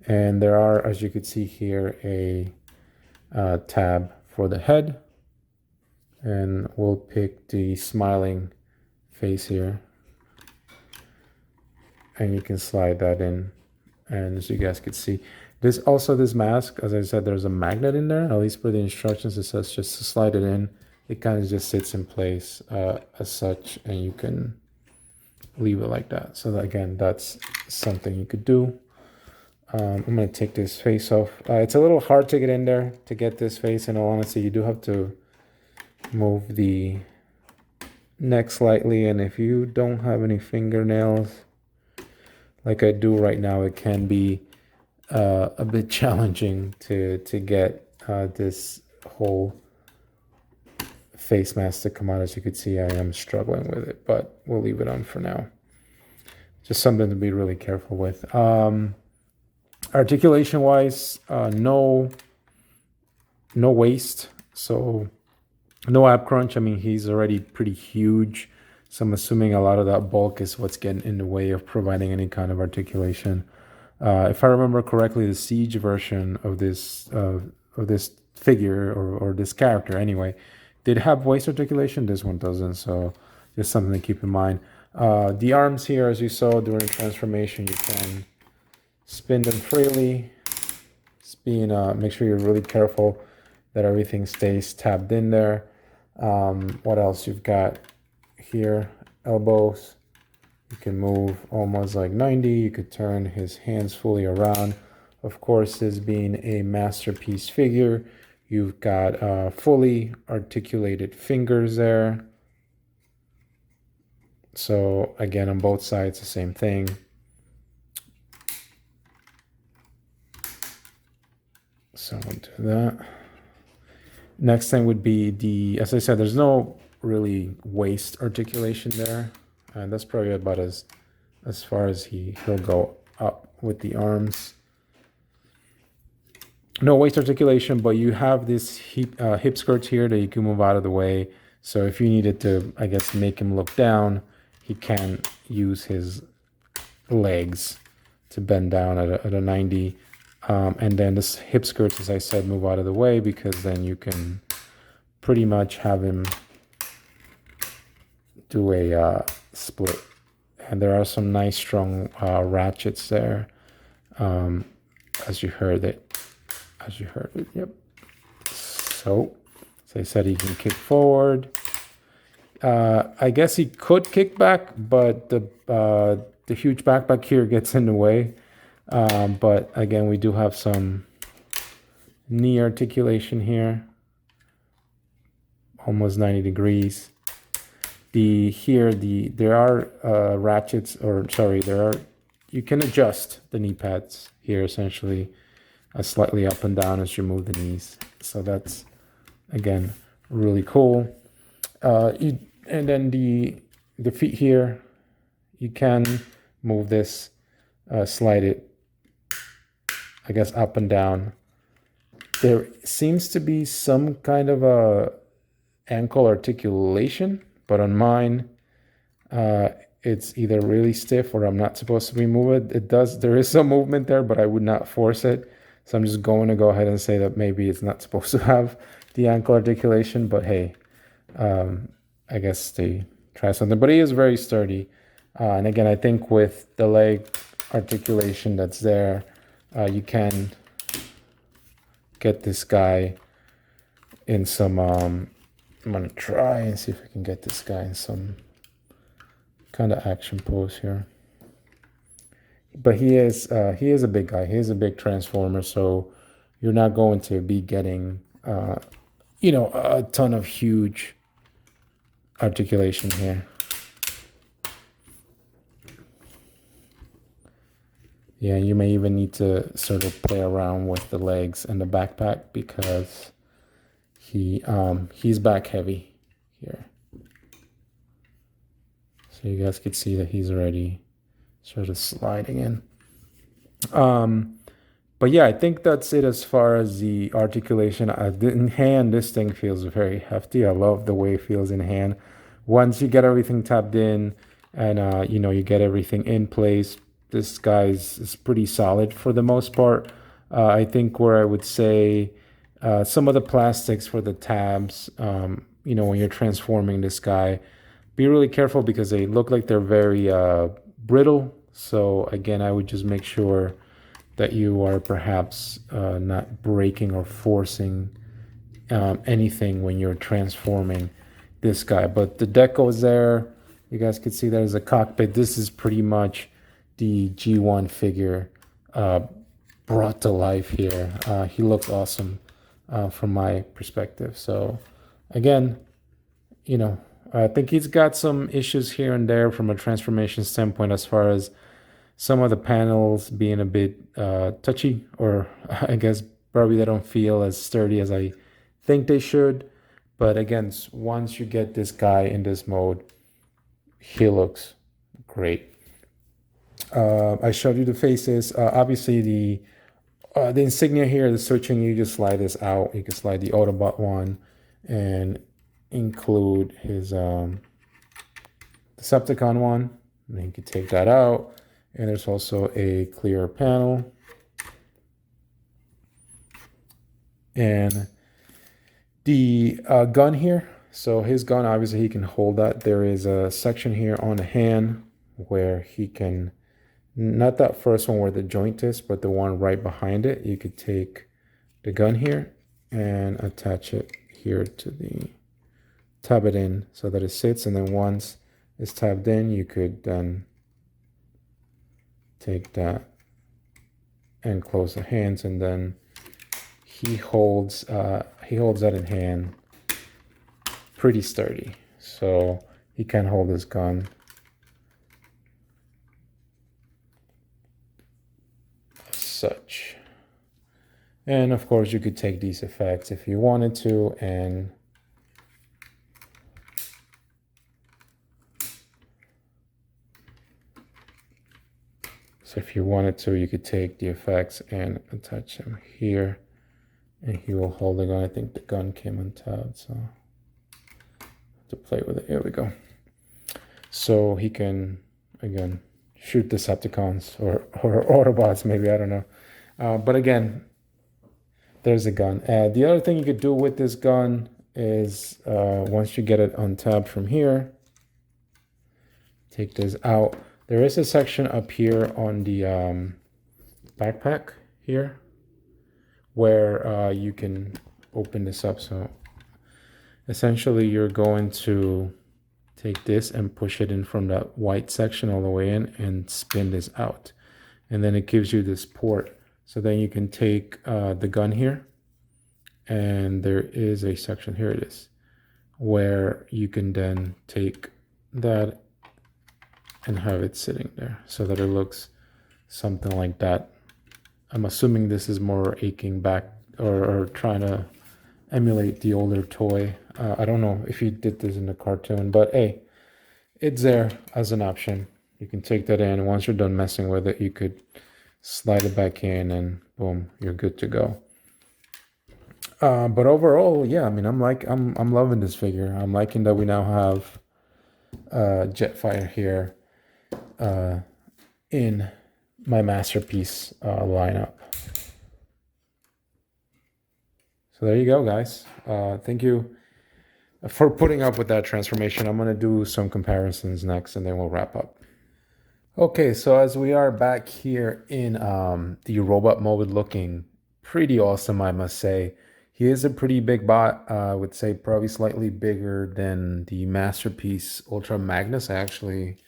Speaker 1: And there are, as you can see here, a tab for the head. And we'll pick the smiling face here. And you can slide that in. And as you guys can see, this mask, as I said, there's a magnet in there. At least for the instructions, it says just to slide it in. It kind of just sits in place as such, and you can leave it like that. So that, again, that's something you could do. I'm going to take this face off. It's a little hard to get in there to get this face. In all honesty, you do have to move the neck slightly, and if you don't have any fingernails like I do right now, it can be a bit challenging to get this whole face mask to come out. As you can see, I am struggling with it, but we'll leave it on for now. Just something to be really careful with. Articulation wise, no waist, so no ab crunch. I mean, he's already pretty huge, so I'm assuming a lot of that bulk is what's getting in the way of providing any kind of articulation. If I remember correctly, the Siege version of this figure or this character anyway did have waist articulation. This one doesn't, so just something to keep in mind. The arms here, as you saw during the transformation, you can spin them freely. Make sure you're really careful that everything stays tabbed in there. What else you've got here? Elbows. You can move almost like 90. You could turn his hands fully around. Of course, this being a masterpiece figure, you've got fully articulated fingers there. So again, on both sides, the same thing. So we'll do that. Next thing would be as I said, there's no really waist articulation there. And that's probably about as far as he'll go up with the arms. No waist articulation, but you have this hip skirts here that you can move out of the way. So if you needed to, I guess, make him look down, he can use his legs to bend down at a 90. And then this hip skirts, as I said, move out of the way, because then you can pretty much have him do a split. And there are some nice strong ratchets there, as you heard it. Yep. So, as I said, he can kick forward. I guess he could kick back, but the huge backpack here gets in the way. But again, we do have some knee articulation here, almost 90 degrees. There are ratchets, you can adjust the knee pads here essentially slightly up and down as you move the knees. So that's, again, really cool. And then the feet here, you can move this, slide it, I guess, up and down. There seems to be some kind of a ankle articulation, but on mine, it's either really stiff or I'm not supposed to remove it. There is some movement there, but I would not force it. So I'm just going to go ahead and say that maybe it's not supposed to have the ankle articulation, but hey, I guess they try something. But he is very sturdy. And again, I think with the leg articulation that's there, you can get this guy in some, I'm going to try and see if I can get this guy in some kind of action pose here. But he is a big guy. He is a big transformer, so you're not going to be getting, a ton of huge articulation here. Yeah, you may even need to sort of play around with the legs and the backpack because he's back heavy here. So you guys could see that he's already sort of sliding in. But yeah, I think that's it as far as the articulation. In hand, this thing feels very hefty. I love the way it feels in hand. Once you get everything tapped in and you get everything in place, this guy's is pretty solid for the most part. I think where I would say some of the plastics for the tabs, when you're transforming this guy, be really careful because they look like they're very brittle. So again, I would just make sure that you are perhaps not breaking or forcing anything when you're transforming this guy. But the deco is there. You guys can see there's a cockpit. This is pretty much the G1 figure brought to life here. He looks awesome from my perspective. So again, I think he's got some issues here and there from a transformation standpoint as far as some of the panels being a bit touchy, or I guess probably they don't feel as sturdy as I think they should. But again, once you get this guy in this mode, he looks great. I showed you the faces. Obviously, the insignia here, the switching, you just slide this out. You can slide the Autobot one and include his Decepticon one. And you can take that out. And there's also a clear panel. And the gun here. So his gun, obviously he can hold that. There is a section here on the hand where he can, not that first one where the joint is, but the one right behind it. You could take the gun here and attach it here to the, tab it in so that it sits. And then once it's tabbed in, you could then take that and close the hands, and then he holds that in hand pretty sturdy. So he can hold his gun as such. And of course you could take these effects if you wanted to, and so if you wanted to, you could take the effects and attach them here, and he will hold the gun. I think the gun came untabbed, so to play with it. Here we go. So he can, again, shoot Decepticons or Autobots, maybe, I don't know. But again, there's a gun. The other thing you could do with this gun is once you get it untabbed from here, take this out. There is a section up here on the backpack here where you can open this up. So essentially you're going to take this and push it in from that white section all the way in and spin this out. And then it gives you this port. So then you can take the gun here, and there is a section, here it is, where you can then take that and have it sitting there so that it looks something like that. I'm assuming this is more aching back or trying to emulate the older toy. I don't know if you did this in the cartoon, but hey, it's there as an option. You can take that in. Once you're done messing with it, you could slide it back in and boom, you're good to go. But overall, yeah, I mean, I'm loving this figure. I'm liking that we now have Jetfire here in my masterpiece lineup. So there you go, guys. Thank you for putting up with that transformation. I'm going to do some comparisons next, and then we'll wrap up. Okay, so as we are back here in the robot mode, looking pretty awesome, I must say. He is a pretty big bot. I would say probably slightly bigger than the Masterpiece Ultra Magnus. I actually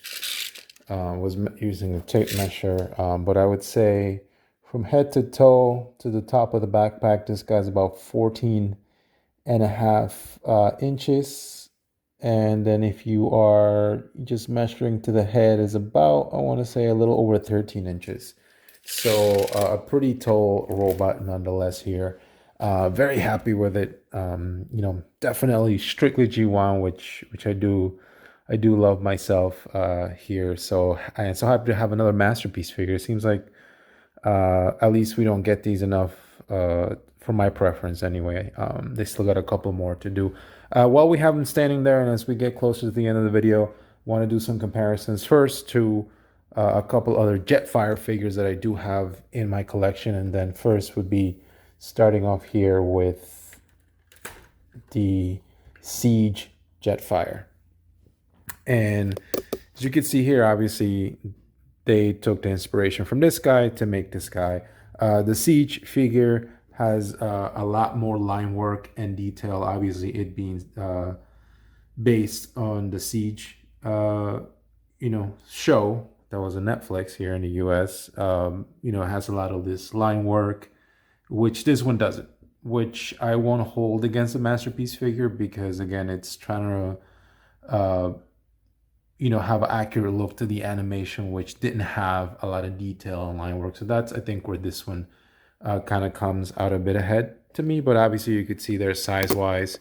Speaker 1: was using a tape measure, but I would say from head to toe to the top of the backpack, this guy's about 14.5 inches. And then if you are just measuring to the head, is about, I want to say, a little over 13 inches. So a pretty tall robot nonetheless here. Very happy with it. Definitely strictly G1, which I do love myself here. So I am so happy to have another masterpiece figure. It seems like at least we don't get these enough for my preference anyway. They still got a couple more to do. While we have them standing there, and as we get closer to the end of the video, want to do some comparisons first to a couple other Jetfire figures that I do have in my collection. And then first would be starting off here with the Siege Jetfire. And as you can see here, obviously they took the inspiration from this guy to make this guy. The Siege figure has a lot more line work and detail, obviously it being based on the Siege show that was on Netflix here in the US. It has a lot of this line work, which this one doesn't, which I won't hold against a masterpiece figure because again, it's trying to have an accurate look to the animation, which didn't have a lot of detail and line work. So that's, I think, where this one kind of comes out a bit ahead to me. But obviously you could see there size-wise,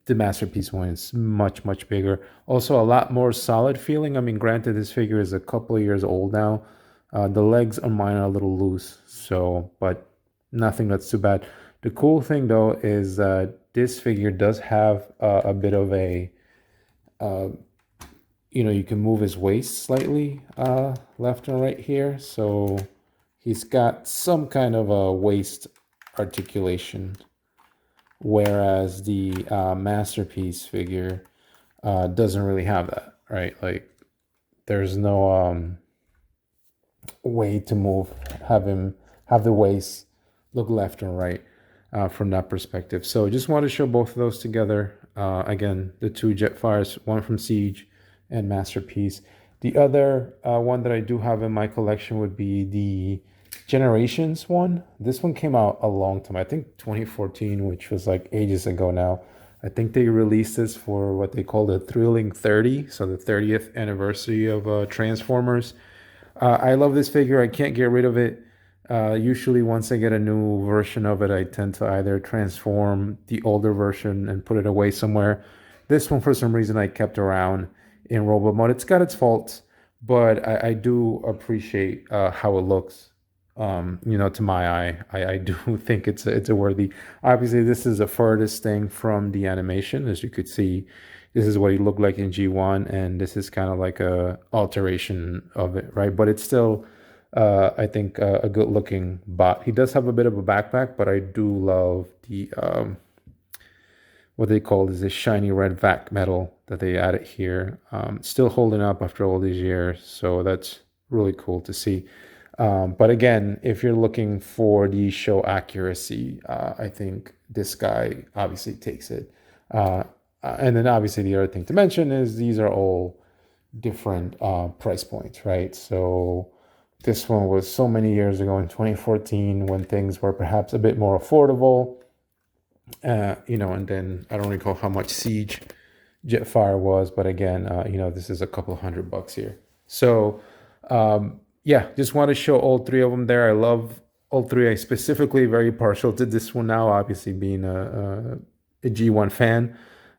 Speaker 1: the masterpiece one is much, much bigger. Also a lot more solid feeling. I mean, granted, this figure is a couple of years old now. The legs on mine are a little loose, but nothing that's too bad. The cool thing though is that this figure does have a bit of a you can move his waist slightly left and right here. So he's got some kind of a waist articulation, whereas the masterpiece figure doesn't really have that, right? Like there's no way to have the waist look left and right from that perspective. So just want to show both of those together. Again, the two Jetfires, one from Siege and Masterpiece. The other one that I do have in my collection would be the Generations one. This one came out a long time, I think 2014, which was like ages ago now. I think they released this for what they call the Thrilling 30, so the 30th anniversary of Transformers. I love this figure. I can't get rid of it. Usually once I get a new version of it, I tend to either transform the older version and put it away somewhere. This one, for some reason, I kept around in robot mode. It's got its faults, but I do appreciate how it looks. To my eye, I do think it's a worthy. Obviously, this is the furthest thing from the animation. As you could see, this is what he looked like in G1, and this is kind of like a alteration of it, right? But it's still, I think, a good looking bot. He does have a bit of a backpack, but I do love the what they call is this shiny red vac metal that they added here. Still holding up after all these years, so that's really cool to see. But again, if you're looking for the show accuracy, I think this guy obviously takes it. And then obviously the other thing to mention is these are all different price points, right? So this one was so many years ago in 2014 when things were perhaps a bit more affordable. And then I don't recall how much Siege Jetfire was, but again, this is a couple $100 here. So, yeah, just want to show all three of them there. I love all three. I specifically very partial to this one now, obviously being a G1 fan.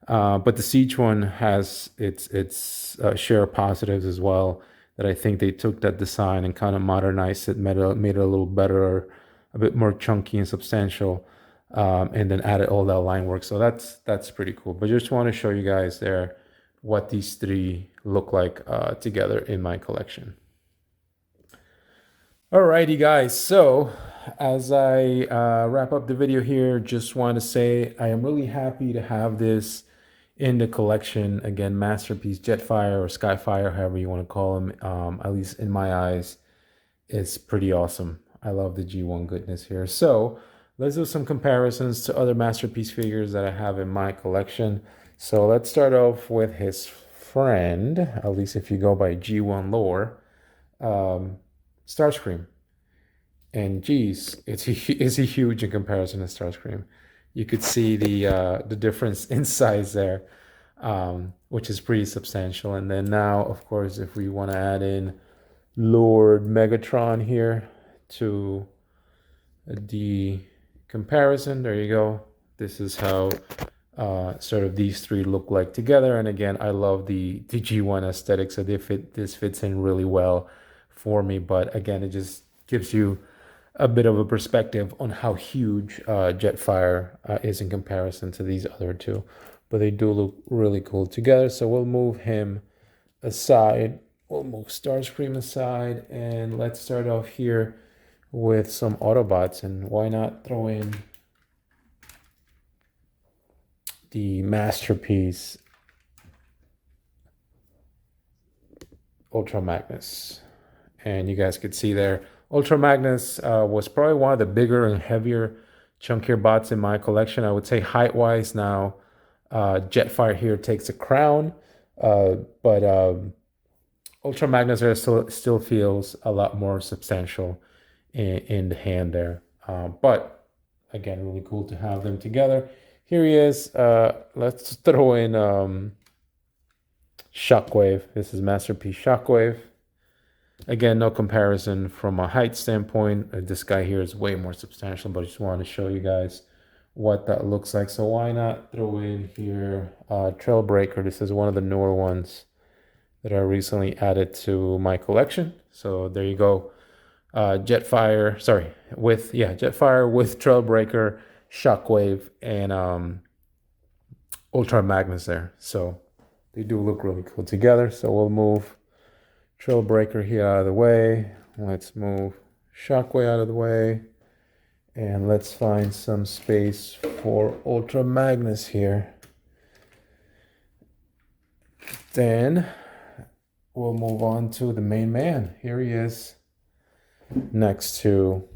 Speaker 1: But the Siege one has its share of positives as well, that I think they took that design and kind of modernized it, made it a little better, a bit more chunky and substantial, and then added all that line work. So that's pretty cool. But just want to show you guys there what these three look like together in my collection. Alrighty guys, so as I wrap up the video here, just want to say I am really happy to have this in the collection. Again, Masterpiece Jetfire or Skyfire, however you want to call them, at least in my eyes, it's pretty awesome. I love the G1 goodness here. So let's do some comparisons to other Masterpiece figures that I have in my collection. So let's start off with his friend, at least if you go by G1 lore, Starscream. And geez, is he huge in comparison to Starscream. You could see the difference in size there, which is pretty substantial. And then now, of course, if we want to add in Lord Megatron here to the comparison. There you go. This is how sort of these three look like together. And again, I love the G1 aesthetic, so this fits in really well for me. But again, it just gives you a bit of a perspective on how huge Jetfire is in comparison to these other two. But they do look really cool together. So we'll move him aside. We'll move Starscream aside, and let's start off here with some Autobots. And why not throw in the masterpiece Ultra Magnus. And you guys could see there, Ultra Magnus was probably one of the bigger and heavier, chunkier bots in my collection. I would say height-wise now, Jetfire here takes a crown, but Ultra Magnus there still feels a lot more substantial in the hand there. But again, really cool to have them together. Here he is. Let's throw in Shockwave. This is Masterpiece Shockwave. Again, no comparison from a height standpoint. This guy here is way more substantial, but I just wanted to show you guys what that looks like. So why not throw in here Trailbreaker. This is one of the newer ones that I recently added to my collection. So there you go. Jetfire with Trailbreaker, Shockwave, and Ultra Magnus there. So they do look really cool together. So we'll move Trailbreaker here out of the way. Let's move Shockwave out of the way. And let's find some space for Ultra Magnus here. Then we'll move on to the main man. Here he is next to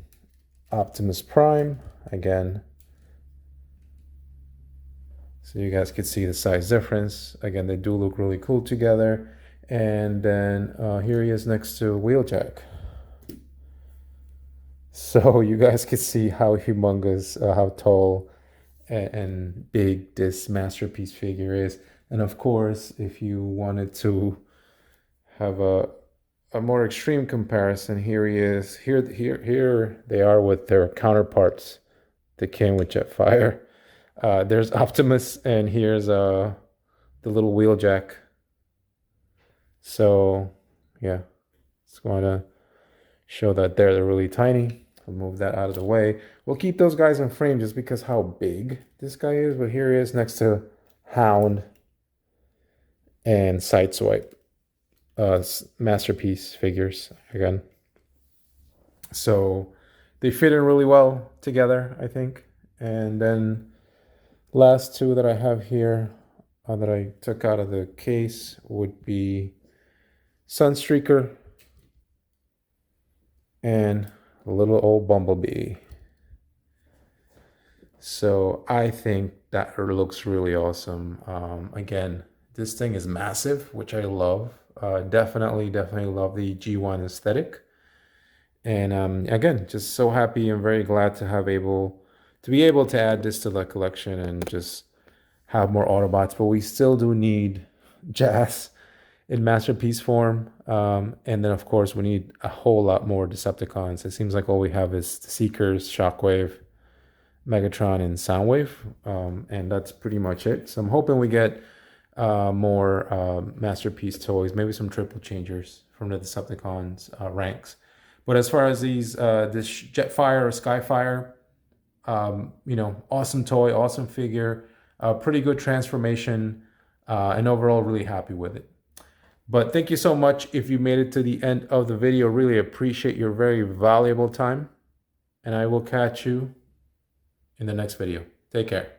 Speaker 1: Optimus Prime again. So you guys can see the size difference. Again, they do look really cool together. And then here he is next to Wheeljack. So you guys can see how humongous, how tall and big this masterpiece figure is. And of course, if you wanted to have a more extreme comparison, here he is. Here they are with their counterparts that came with Jetfire. There's Optimus, and here's the little Wheeljack. So yeah, just want to show that they're really tiny. I'll move that out of the way. We'll keep those guys in frame just because how big this guy is. But here he is next to Hound and Sideswipe. Masterpiece figures again. So they fit in really well together, I think. And then last two that I have here that I took out of the case would be Sunstreaker and a little old Bumblebee. So I think that looks really awesome. Again, this thing is massive, which I love. Definitely love the G1 aesthetic. And again, just so happy and very glad to be able to add this to the collection and just have more Autobots. But we still do need Jazz in masterpiece form. And then of course we need a whole lot more Decepticons. It seems like all we have is the Seekers, Shockwave, Megatron, and Soundwave. And that's pretty much it. So I'm hoping we get more masterpiece toys, maybe some triple changers from the Decepticons ranks. But as far as these this Jetfire or Skyfire, awesome toy, awesome figure, pretty good transformation, and overall really happy with it. But thank you so much if you made it to the end of the video. Really appreciate your very valuable time, and I will catch you in the next video. Take care.